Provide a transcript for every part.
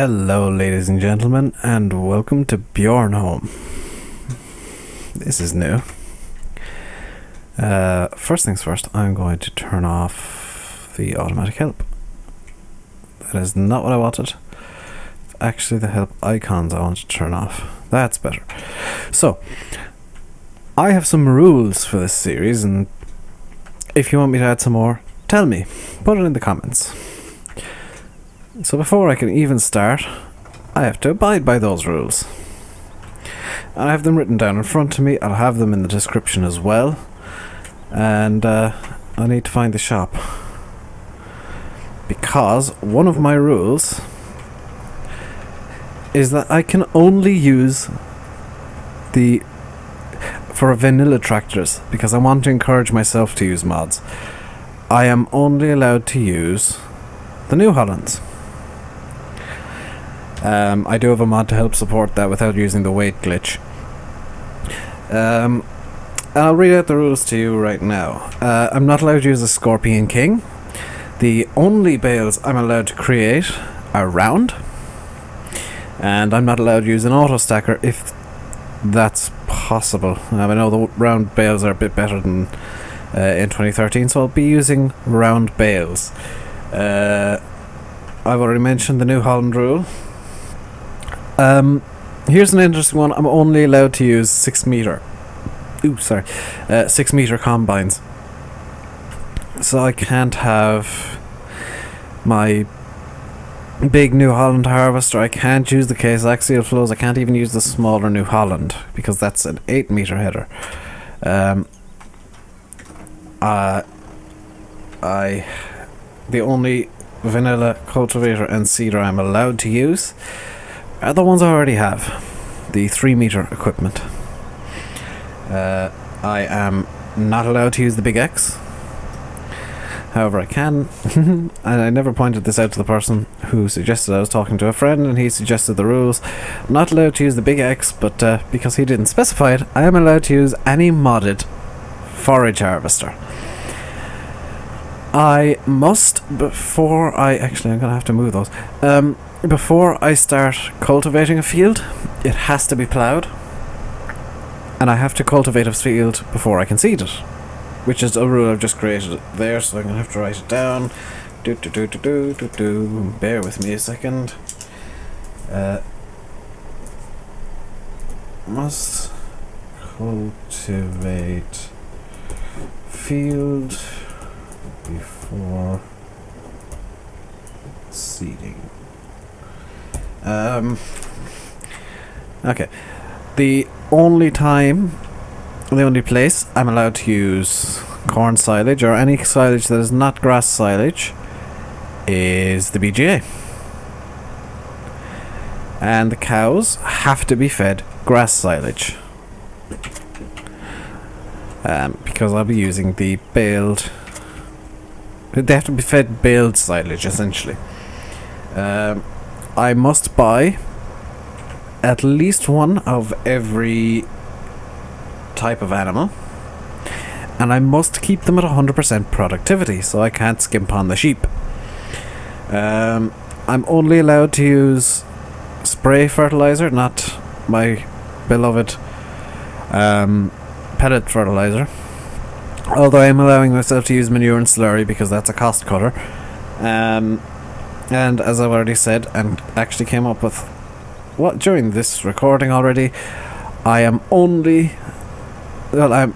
Hello ladies and gentlemen, and welcome to Bjornholm. This is new. First things first, I'm going to turn off the automatic help. That is not what I wanted. It's actually the help icons I want to turn off. That's better. So, I have some rules for this series, and if you want me to add some more, tell me. Put it in the comments. So before I can even start, I have to abide by those rules. And I have them written down in front of me. I'll have them in the description as well. And I need to find the shop. Because one of my rules is that I can only use for vanilla tractors, because I want to encourage myself to use mods. I am only allowed to use the New Hollands. I do have a mod to help support that without using the weight glitch. And I'll read out the rules to you right now. I'm not allowed to use a Scorpionking. The only bales I'm allowed to create are round. And I'm not allowed to use an autostacker if that's possible. I know the round bales are a bit better than in 2013, so I'll be using round bales. I've already mentioned the New Holland rule. Here's an interesting one. I'm only allowed to use 6 meter combines. So I can't have my big New Holland harvester. I can't use the case axial flows. I can't even use the smaller New Holland because that's an 8 meter header. The only vanilla cultivator and seeder I'm allowed to use are the ones I already have, the 3 meter equipment. I am not allowed to use the big X. However, I can, and I never pointed this out to the person who suggested. I was talking to a friend and he suggested the rules. I'm not allowed to use the big X, but because he didn't specify it, I am allowed to use any modded forage harvester. I must, I'm gonna have to move those. Before I start cultivating a field, it has to be ploughed, and I have to cultivate a field before I can seed it, which is a rule I've just created there, so I'm gonna have to write it down. Bear with me a second. Must cultivate field before seeding. Okay. The only place I'm allowed to use corn silage or any silage that is not grass silage is the BGA. And the cows have to be fed grass silage. Because I'll be using the baled. They have to be fed baled silage, essentially. I must buy at least one of every type of animal, and I must keep them at 100% productivity, so I can't skimp on the sheep. I'm only allowed to use spray fertilizer, not my beloved pellet fertilizer, although I'm allowing myself to use manure and slurry because that's a cost cutter. And as I've already said, and actually came up with during this recording already, I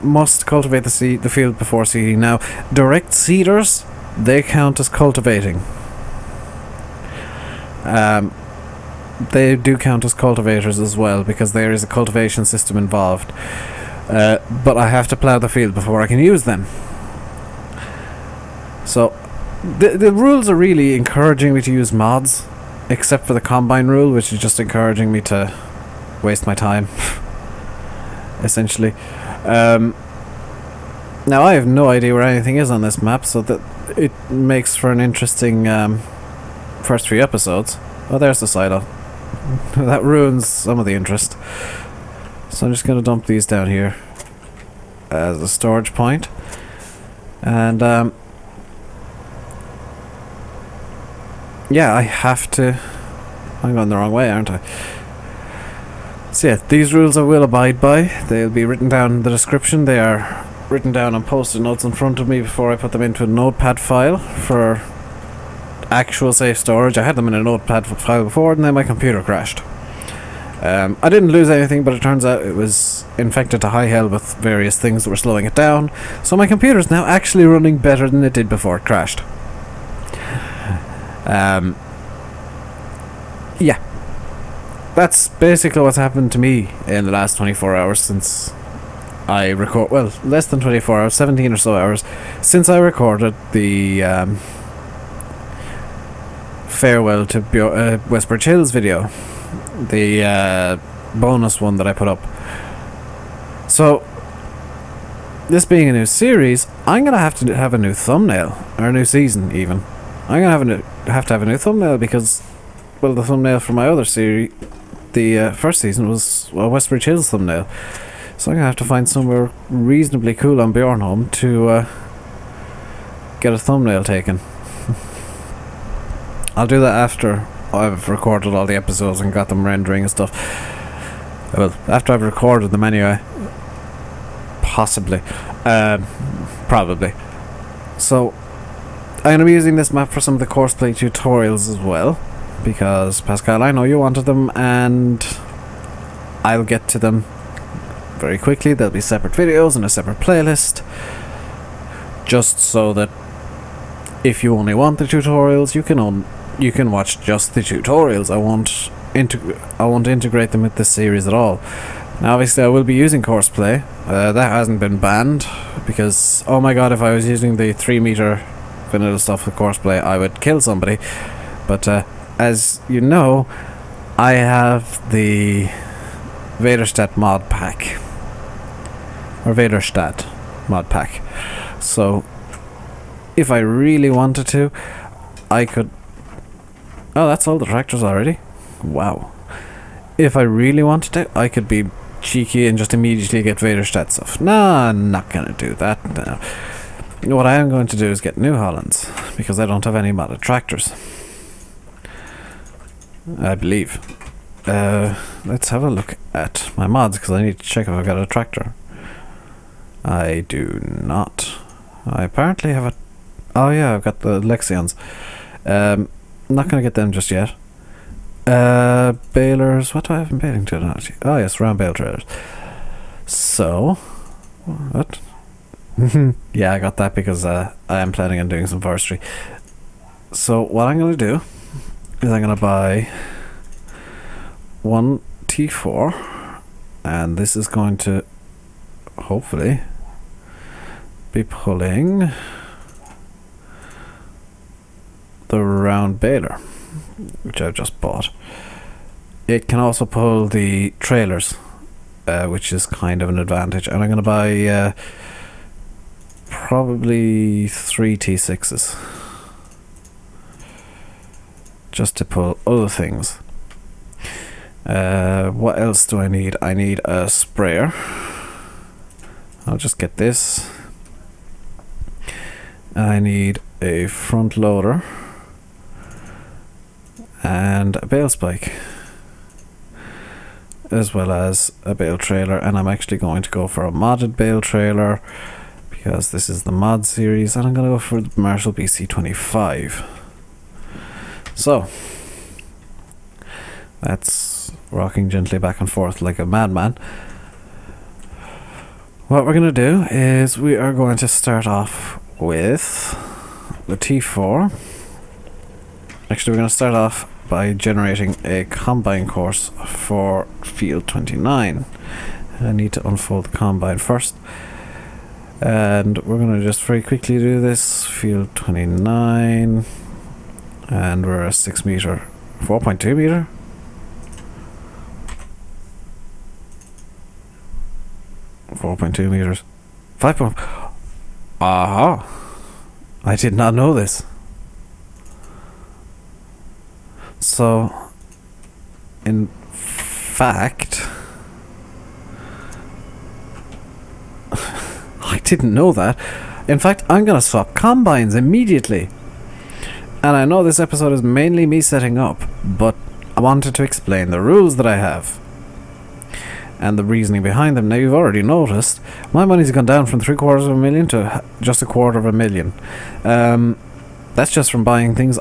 must cultivate the field before seeding. Now, direct seeders, they count as cultivating. They do count as cultivators as well, because there is a cultivation system involved. But I have to plough the field before I can use them. So the rules are really encouraging me to use mods, except for the combine rule, which is just encouraging me to waste my time, essentially. Now I have no idea where anything is on this map, so that it makes for an interesting first 3 episodes. Oh, there's the silo. That ruins some of the interest. So I'm just going to dump these down here as a storage point. And yeah, I have to I'm going the wrong way, aren't I? So yeah, these rules I will abide by. They'll be written down in the description. They are written down on post-it notes in front of me before I put them into a notepad file for actual safe storage. I had them in a notepad file before, and then my computer crashed. I didn't lose anything, but it turns out it was infected to high hell with various things that were slowing it down. So my computer is now actually running better than it did before it crashed. Yeah. That's basically what's happened to me in the last 24 hours since I record. Well, less than 24 hours, 17 or so hours since I recorded the farewell to Westbridge Hills video, the bonus one that I put up. So, this being a new series, I'm gonna have to have a new thumbnail, or a new season even. I'm gonna have to have a new thumbnail because, well, the thumbnail for my other series, the first season, was a Westbridge Hills thumbnail. So I'm gonna have to find somewhere reasonably cool on Bjornholm to get a thumbnail taken. I'll do that after I've recorded all the episodes and got them rendering and stuff. Well, after I've recorded them anyway. Possibly. Probably. So I'm going to be using this map for some of the courseplay tutorials as well, because Pascal, I know you wanted them, and I'll get to them very quickly. There'll be separate videos and a separate playlist, just so that if you only want the tutorials, you can watch just the tutorials. I won't integrate them with this series at all. Now, obviously, I will be using courseplay. That hasn't been banned because, oh my god, if I was using the 3 meter vanilla stuff with courseplay, I would kill somebody. But as you know, I have the Vaderstadt mod pack, or Vaderstadt mod pack. So if I really wanted to, I could. Oh, that's all the tractors already. Wow. If I really wanted to, I could be cheeky and just immediately get Vaderstadt stuff. No, I'm not gonna do that. No. What I am going to do is get new Hollands, because I don't have any modded tractors, I believe. Let's have a look at my mods, because I need to check if I've got a tractor. I do not. I apparently have a... Oh yeah, I've got the Lexions. I'm not going to get them just yet. Balers. What do I have in baling technology? Oh yes, round bale trailers. So... What? Yeah, I got that because I am planning on doing some forestry. So what I'm going to do is I'm going to buy one T4, and this is going to hopefully be pulling the round baler, which I've just bought. It can also pull the trailers, which is kind of an advantage, and I'm going to buy probably 3 T6s just to pull other things. What else do I need? I need a sprayer. I'll just get this. I need a front loader and a bale spike, as well as a bale trailer, and I'm actually going to go for a modded bale trailer because this is the mod series, and I'm going to go for the Marshall BC25. So that's rocking gently back and forth like a madman. What we're going to do is we are going to start off with the T4. Actually, we're going to start off by generating a combine course for field 29. I need to unfold the combine first, and we're going to just very quickly do this. Field 29, and we're a 6 meter, 4.2 meter. .2 meters. 5. Aha! I did not know this. So, in fact, I didn't know that. In fact, I'm gonna swap combines immediately. And I know this episode is mainly me setting up, but I wanted to explain the rules that I have and the reasoning behind them. Now, you've already noticed my money's gone down from 3/4 to just 1/4. That's just from buying things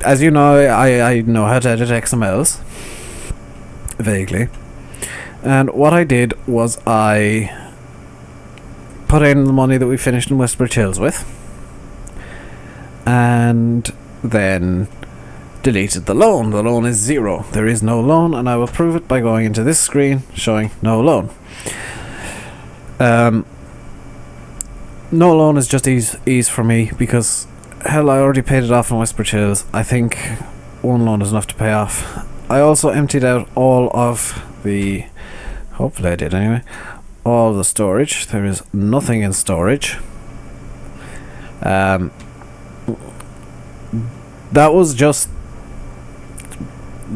as you know, I know how to edit XMLs vaguely, and what I did was I put in the money that we finished in Westbridge Hills with, and then deleted the loan. The loan is 0. There is no loan, and I will prove it by going into this screen showing no loan. No loan is just ease for me, because hell, I already paid it off in Westbridge Hills. I think one loan is enough to pay off. I also emptied out all of the, hopefully I did anyway, all of the storage. There is nothing in storage. That was just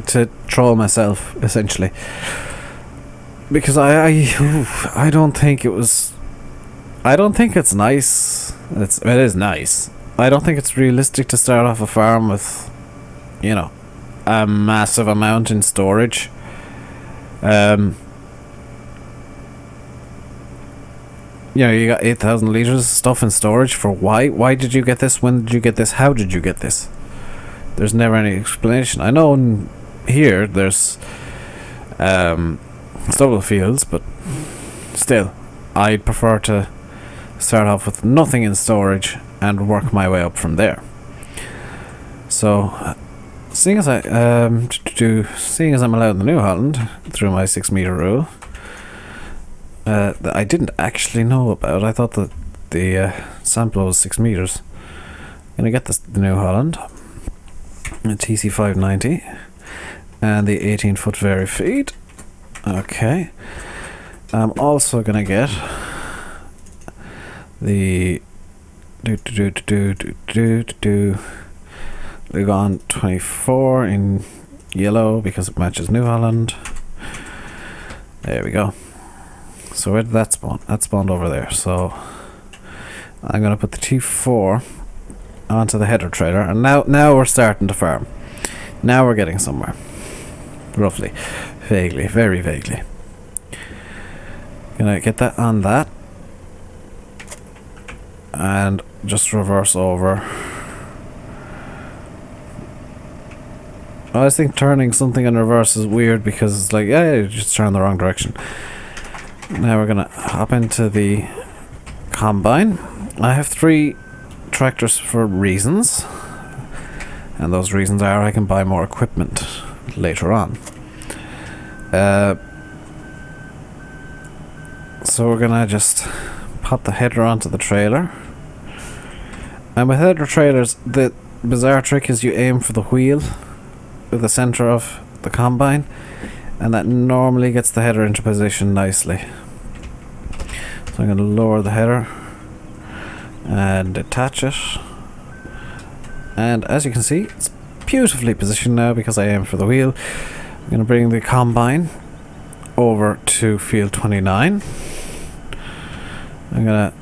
to troll myself, essentially, because I don't think it was. I don't think it's nice. It is nice. I don't think it's realistic to start off a farm with, you know, a massive amount in storage. You know, you got 8,000 litres of stuff in storage for why? Why did you get this? When did you get this? How did you get this? There's never any explanation. I know in here there's stubble fields, but still, I'd prefer to start off with nothing in storage and work my way up from there. So, seeing as I'm allowed in the New Holland through my 6 meter rule, that I didn't actually know about. I thought that the sample was 6 meters. I'm gonna get the New Holland, a TC590, and the 18-foot vary feed. Okay. I'm also gonna get the Lugon 24 in yellow because it matches New Holland. There we go. So where did that spawn? That spawned over there. So I'm gonna put the T4 onto the header trailer, and now we're starting to farm. Now we're getting somewhere. Roughly, vaguely, very vaguely. Gonna get that on that, and just reverse over. I always think turning something in reverse is weird because it's like, yeah, you just turn the wrong direction. Now we're gonna hop into the combine. I have 3 tractors for reasons, and those reasons are I can buy more equipment later on. So we're gonna just pop the header onto the trailer, and with header trailers the bizarre trick is you aim for the wheel with the center of the combine, and that normally gets the header into position nicely. So I'm going to lower the header and attach it, and as you can see it's beautifully positioned now because I aim for the wheel. I'm going to bring the combine over to field 29. I'm going to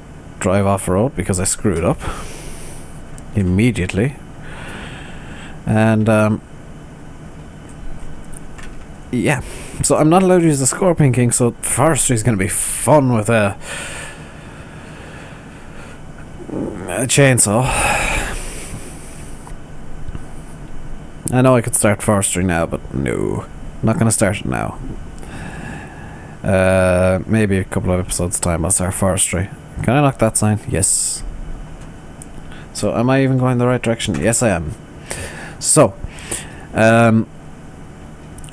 drive off road because I screwed up immediately, and yeah, so I'm not allowed to use the Scorpionking, so forestry is going to be fun with a chainsaw. I know I could start forestry now, but no, I'm not going to start it now. Maybe a couple of episodes time I'll start forestry. Can I knock that sign? Yes. So am I even going the right direction? Yes, I am. So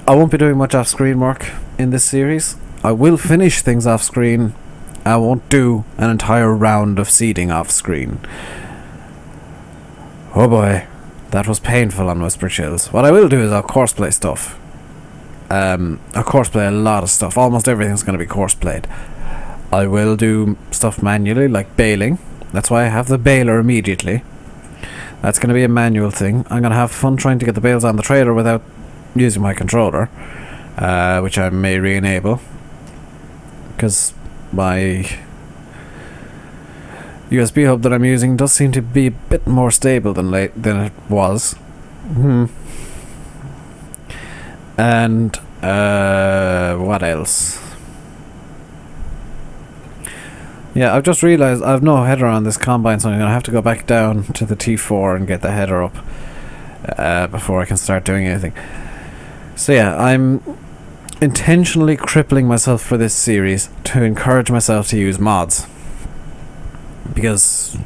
I won't be doing much off-screen work in this series. I will finish things off-screen. I won't do an entire round of seeding off-screen. Oh boy, that was painful on Westbridge Hills. What I will do is I'll courseplay stuff. I'll courseplay a lot of stuff. Almost everything's going to be course-played. I will do stuff manually, like baling. That's why I have the baler immediately. That's going to be a manual thing. I'm going to have fun trying to get the bales on the trailer without using my controller, which I may re-enable because my USB hub that I'm using does seem to be a bit more stable than it was. And what else? Yeah, I've just realised I've no header on this combine, so I'm going to have to go back down to the T4 and get the header up before I can start doing anything. So yeah, I'm intentionally crippling myself for this series to encourage myself to use mods. Because,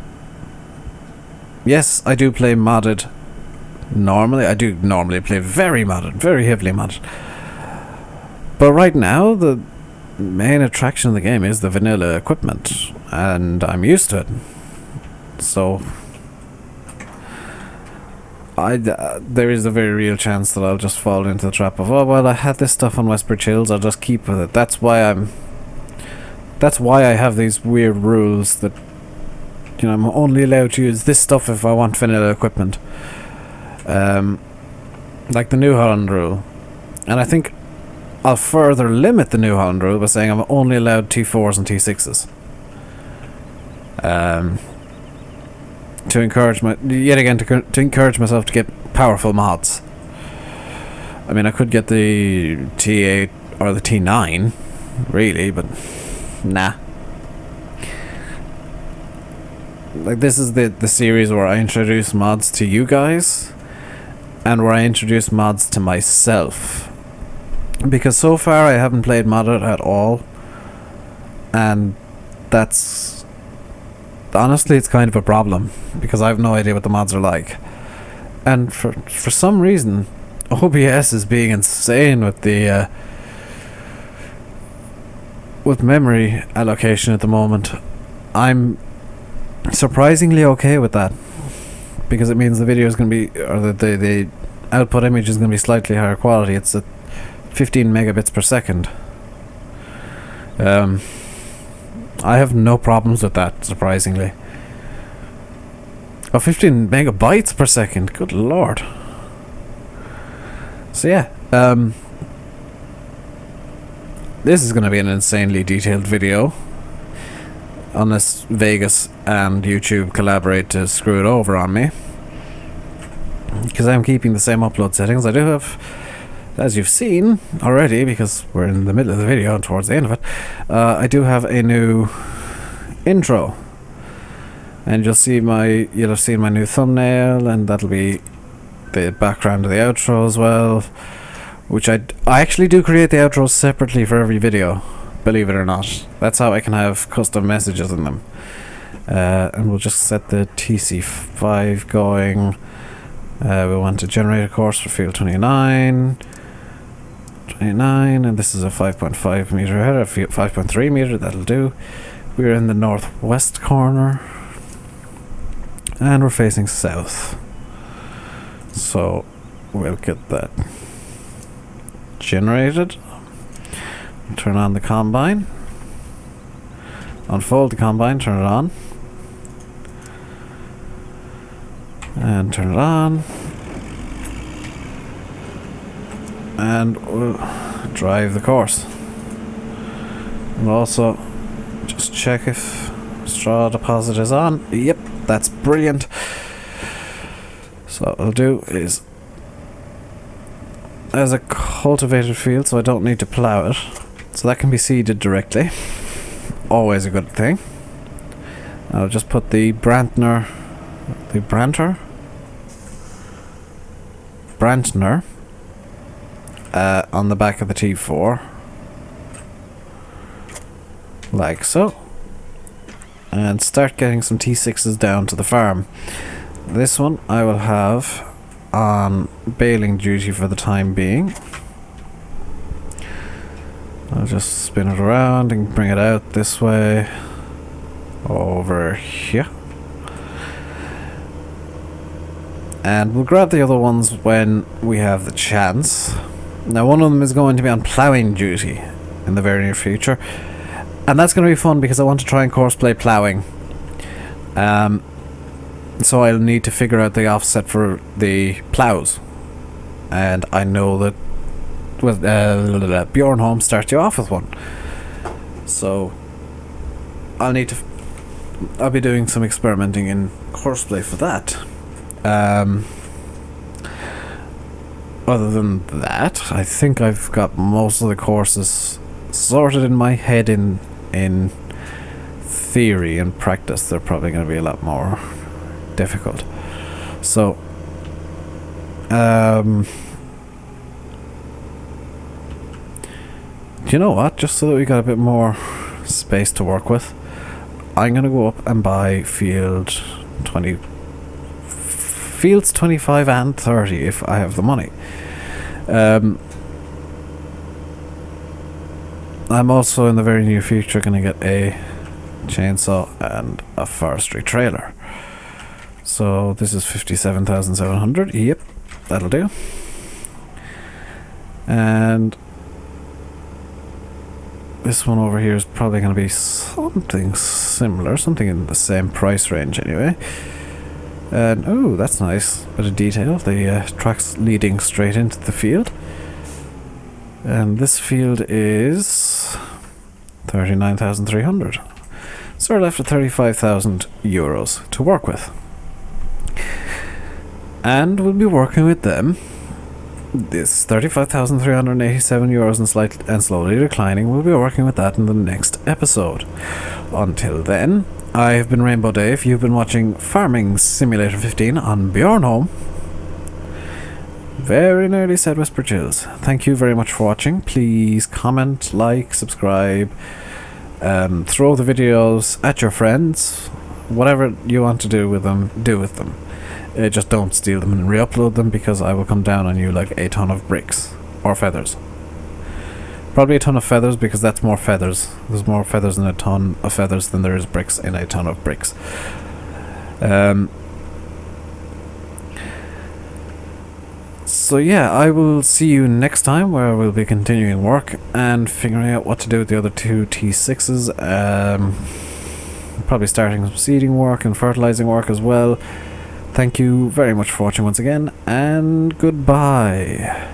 yes, I do play modded normally. I do normally play very modded, very heavily modded. But right now, the main attraction of the game is the vanilla equipment, and I'm used to it. So there is a very real chance that I'll just fall into the trap of, oh well, I had this stuff on Westbridge Hills, I'll just keep with it. That's why I have these weird rules that, you know, I'm only allowed to use this stuff if I want vanilla equipment. Like the New Holland rule. And I think I'll further limit the New Holland rule by saying I'm only allowed T4s and T6s. To encourage to encourage myself to get powerful mods. I mean, I could get the T8 or the T9, really, but nah. Like, this is the series where I introduce mods to you guys, and where I introduce mods to myself. Because so far I haven't played modded at all, and that's... honestly, it's kind of a problem, because I have no idea what the mods are like. And for some reason, OBS is being insane with the with memory allocation at the moment. I'm surprisingly okay with that, because it means the video is going to be, or the output image is going to be slightly higher quality. It's at 15 megabits per second. I have no problems with that, surprisingly. Oh, 15 megabytes per second, good lord. So yeah, this is going to be an insanely detailed video, unless Vegas and YouTube collaborate to screw it over on me, because I'm keeping the same upload settings. I do have, as you've seen already, because we're in the middle of the video and towards the end of it, I do have a new intro, and you'll have seen my new thumbnail, and that'll be the background of the outro as well, which I actually do create the outros separately for every video, believe it or not. That's how I can have custom messages in them. And we'll just set the TC5 going. We want to generate a course for field 29, and this is a 5.5 meter header, 5.3 meter, that'll do. We're in the northwest corner, and we're facing south. So we'll get that generated. Turn on the combine. Unfold the combine, turn it on. And turn it on. And we'll drive the course. And also just check if straw deposit is on. Yep, that's brilliant. So what I'll do is, as a cultivated field, so I don't need to plough it, so that can be seeded directly. Always a good thing. I'll just put the Brantner on the back of the T4, like so, and start getting some T6s down to the farm. This one I will have on baling duty for the time being. I'll just spin it around and bring it out this way, over here. And we'll grab the other ones when we have the chance. Now, one of them is going to be on ploughing duty in the very near future, and that's going to be fun because I want to try and courseplay ploughing. So I'll need to figure out the offset for the ploughs, and I know that Bjornholm starts you off with one, so I'll be doing some experimenting in courseplay for that. other than that, I think I've got most of the courses sorted in my head. In theory and practice, they're probably going to be a lot more difficult. So, you know what? Just so that we got a bit more space to work with, I'm going to go up and buy fields 25 and 30 if I have the money. I'm also in the very near future going to get a chainsaw and a forestry trailer. So this is 57,700. Yep, that'll do. And this one over here is probably going to be something similar, something in the same price range anyway. And oh, that's nice, bit of detail. The track's leading straight into the field. And this field is 39,300. So we're left with 35,000 euros to work with. And we'll be working with them. This 35,387 euros and slowly declining. We'll be working with that in the next episode. Until then, I have been Rainbow Dave. You've been watching Farming Simulator 15 on Bjornholm. Very nearly said Whisper Chills. Thank you very much for watching. Please comment, like, subscribe, throw the videos at your friends. Whatever you want to do with them, do with them. Just don't steal them and re-upload them, because I will come down on you like a ton of bricks. Or feathers. Probably a ton of feathers, because that's more feathers. There's more feathers in a ton of feathers than there is bricks in a ton of bricks. So yeah, I will see you next time, where we'll be continuing work and figuring out what to do with the other two T6s. Probably starting some seeding work and fertilizing work as well. Thank you very much for watching once again, and goodbye.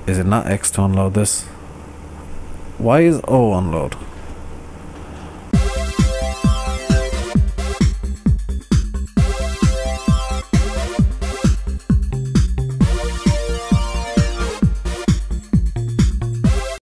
Is it not X to unload this? Why is O unload?